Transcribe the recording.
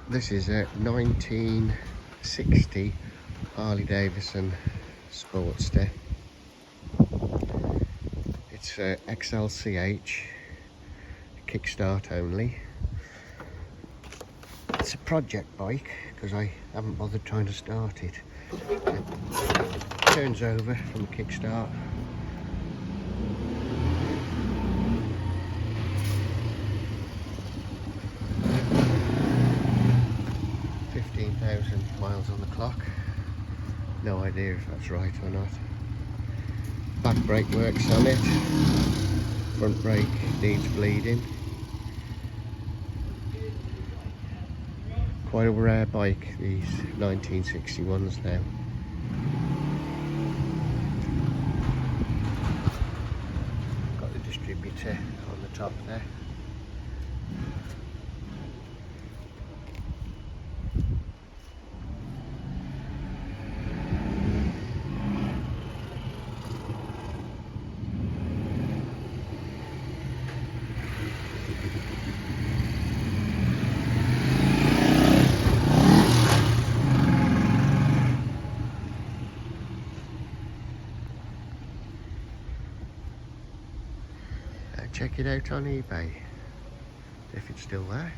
This is a 1960 Harley Davidson Sportster. It's a XLCH, kickstart only. It's a project bike because I haven't bothered trying to start it. It turns over from kickstart. Miles on the clock. No idea if that's right or not. Back brake works on it. Front brake needs bleeding. Quite a rare bike, these 1961s now. Got the distributor on the top there. Check it out on eBay if it's still there.